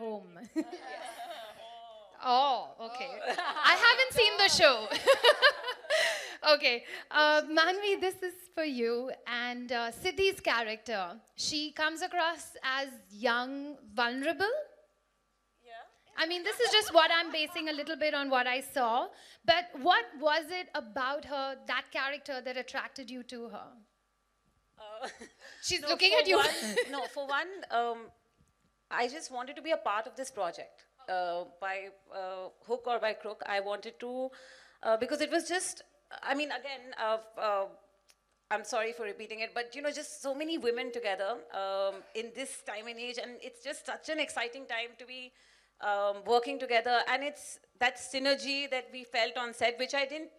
home. Oh, okay. I haven't seen the show. Okay. Manvi, this is for you. And Siddhi's character, she comes across as young, vulnerable. I mean, this is just what I'm basing a little bit on what I saw. But what was it about her, that character, that attracted you to her? She's looking at you. For one, I just wanted to be a part of this project. By hook or by crook, I wanted to, because it was just, I mean, again, I'm sorry for repeating it, but you know, just so many women together in this time and age, and it's just such an exciting time to be working together, and it's that synergy that we felt on set, which I didn't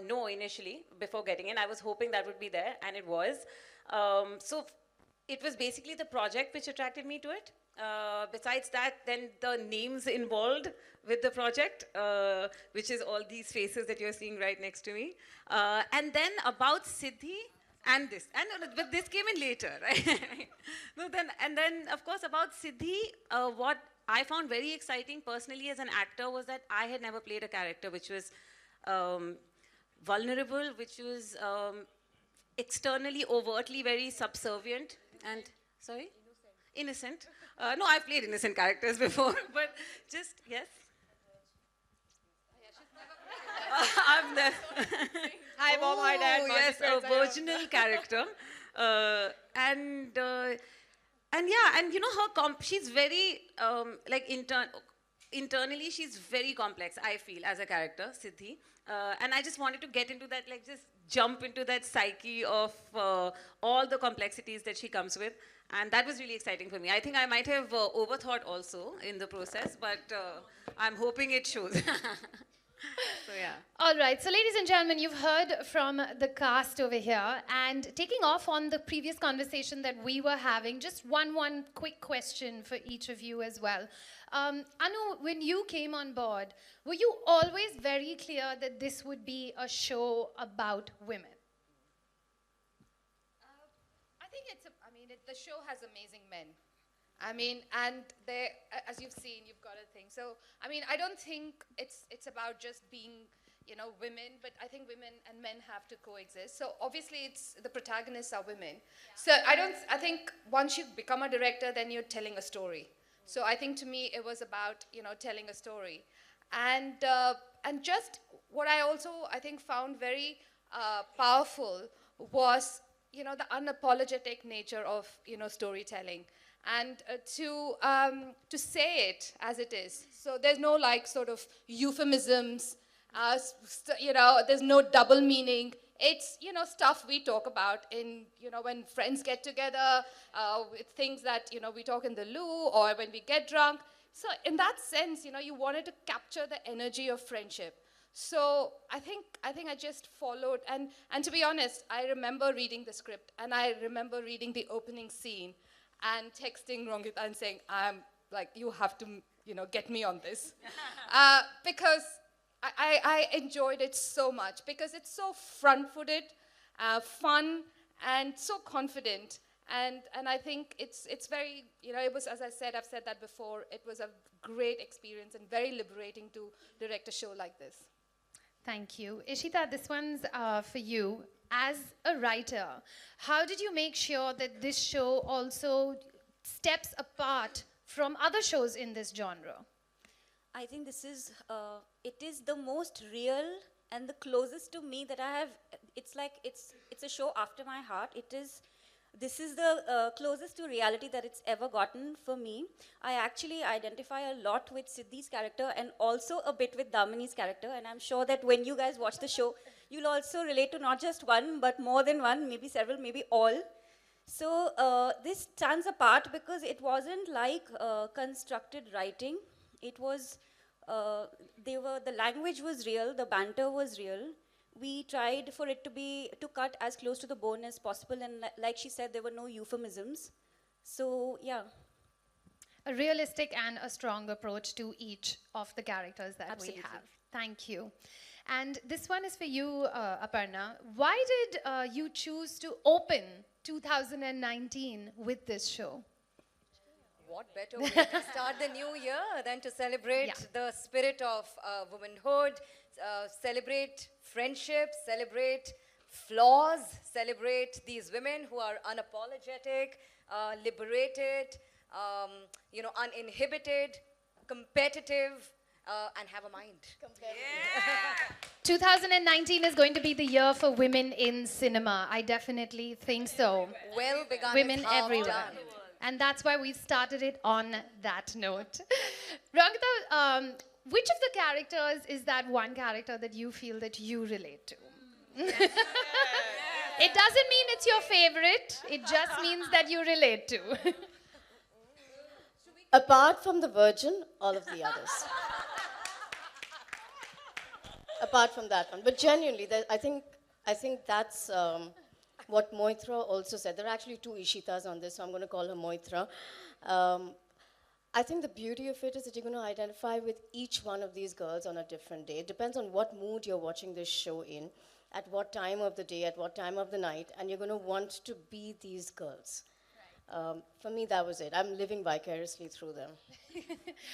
know initially before getting in. I was hoping that would be there, and it was. So it was basically the project which attracted me to it. Besides that, then the names involved with the project, which is all these faces that you're seeing right next to me. And then about Siddhi and this, but this came in later, right? And then of course about Siddhi, what I found very exciting personally as an actor was that I had never played a character which was vulnerable, which was externally, overtly very subservient and, sorry? Innocent. No, I've played innocent characters before, but just, yes? I've never. Hi, Mom, hi, Dad. Yes, a virginal character. And yeah, and you know, she's very, like, internally, she's very complex, I feel, as a character, Siddhi. And I just wanted to get into that, like, just jump into that psyche of all the complexities that she comes with. And that was really exciting for me. I think I might have overthought also in the process, but I'm hoping it shows. So, yeah. All right. So, ladies and gentlemen, you've heard from the cast over here. And taking off on the previous conversation that we were having, just one quick question for each of you as well. Anu, when you came on board, were you always very clear that this would be a show about women? I think the show has amazing men. I mean, and they, as you've seen, you've got a thing. So, I mean, I don't think it's about just being, you know, women, but I think women and men have to coexist. So obviously, the protagonists are women. Yeah. So I think once you become a director, then you're telling a story. So I think to me, it was about, you know, telling a story. And just what I also, I think, found very powerful was, you know, the unapologetic nature of, you know, storytelling. And to say it as it is. So there's no like sort of euphemisms, you know, there's no double meaning. It's, you know, stuff we talk about in, you know, when friends get together, with things that, you know, we talk in the loo or when we get drunk. So in that sense, you know, you wanted to capture the energy of friendship. So I think I just followed, and to be honest, I remember reading the script, and I remember reading the opening scene, and texting Rongita and saying, I'm like, you have to, you know, get me on this. Because I enjoyed it so much, because it's so front-footed, fun, and so confident. And I think it's very, you know, it was, as I said, I've said that before, it was a great experience and very liberating to direct a show like this. Thank you. Ishita, this one's for you. As a writer, how did you make sure that this show also steps apart from other shows in this genre? I think this is, it is the most real and the closest to me that I have. It's like, it's a show after my heart. This is the closest to reality that it's ever gotten for me. I actually identify a lot with Siddhi's character and also a bit with Damini's character, and I'm sure that when you guys watch the show, you'll also relate to not just one, but more than one, maybe several, maybe all. So this stands apart because it wasn't like constructed writing. It was, the language was real, the banter was real. We tried for it to cut as close to the bone as possible, and like she said, there were no euphemisms. So, yeah. A realistic and a strong approach to each of the characters that Absolutely. we have. Thank you. And this one is for you, Aparna. Why did you choose to open 2019 with this show? what better way to start the new year than to celebrate the spirit of womanhood, celebrate friendship, celebrate flaws, celebrate these women who are unapologetic, liberated, uninhibited, competitive, and have a mind. 2019 is going to be the year for women in cinema. I definitely think so. Well begun. Women is half everywhere. done. And that's why we started it on that note. Rangita, which of the characters is that one character that you feel that you relate to? It doesn't mean it's your favorite. It just means that you relate to. Apart from the Virgin, all of the others. Apart from that one. But genuinely, I think that's what Moitra also said. There are actually two Ishitas on this, so I'm going to call her Moitra. I think the beauty of it is that you're going to identify with each one of these girls on a different day. It depends on what mood you're watching this show in, at what time of the day, at what time of the night, and you're going to want to be these girls. For me, that was it. I'm living vicariously through them.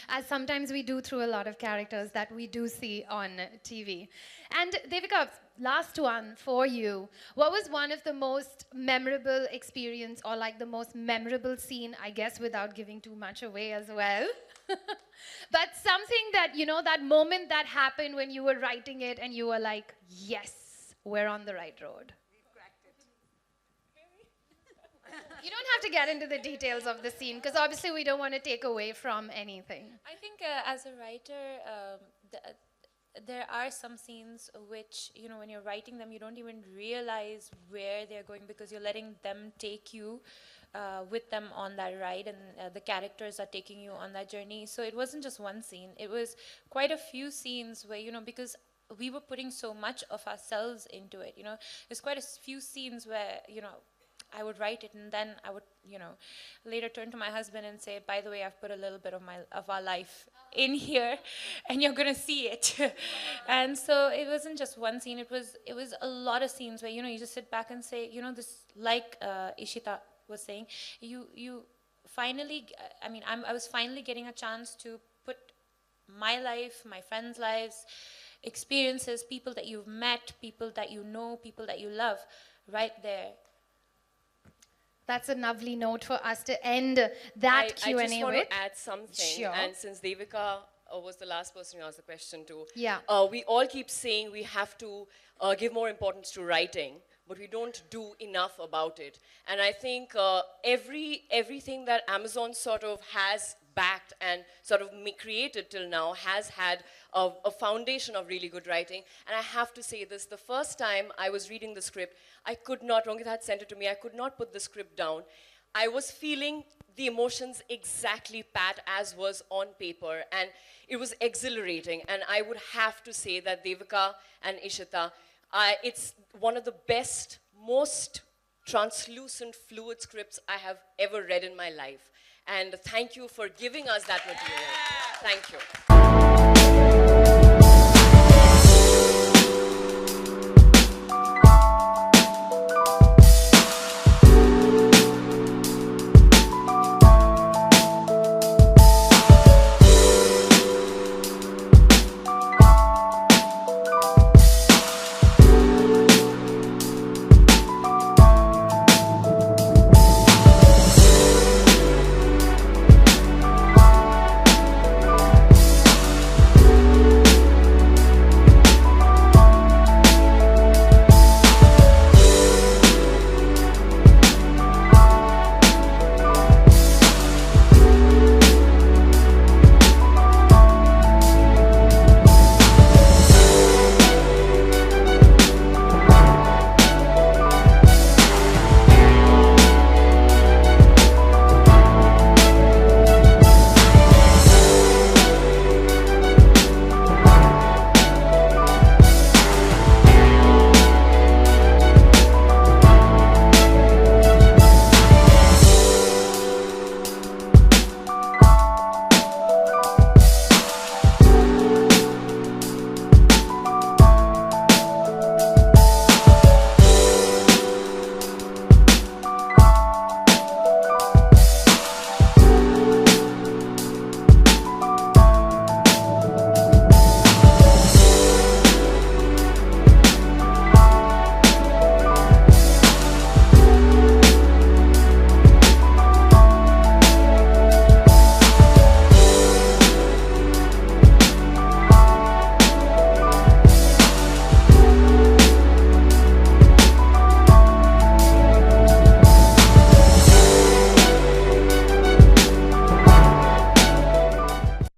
As sometimes we do through a lot of characters that we do see on TV. And Devika, last one for you. What was one of the most memorable experience or like the most memorable scene, I guess without giving too much away as well? But something that, that moment that happened when you were writing it and you were like, yes, we're on the right road. You don't have to get into the details of the scene because obviously we don't want to take away from anything. I think as a writer, there are some scenes which, when you're writing them, you don't even realize where they're going because you're letting them take you with them on that ride, and the characters are taking you on that journey. So it wasn't just one scene. It was quite a few scenes where, because we were putting so much of ourselves into it, There's quite a few scenes where, I would write it and then I would, later turn to my husband and say, by the way, I've put a little bit of our life in here and you're going to see it. And so it wasn't just one scene. It was a lot of scenes where, you just sit back and say, this, like Ishita was saying, you finally, I was finally getting a chance to put my life, my friends' lives, experiences, people that you've met, people that you know, people that you love, right there. That's a lovely note for us to end that Q&A with. I just want to add something. Sure. And since Devika was the last person who asked the question to, yeah. We all keep saying we have to give more importance to writing, but we don't do enough about it. And I think everything that Amazon sort of has backed and sort of created till now has had a foundation of really good writing. And I have to say this, the first time I was reading the script, I could not, Rangita had sent it to me, I could not put the script down. I was feeling the emotions exactly, Pat, as was on paper, and it was exhilarating. And I would have to say that Devika and Ishita, it's one of the best, most translucent, fluid scripts I have ever read in my life. And thank you for giving us that material. Thank you.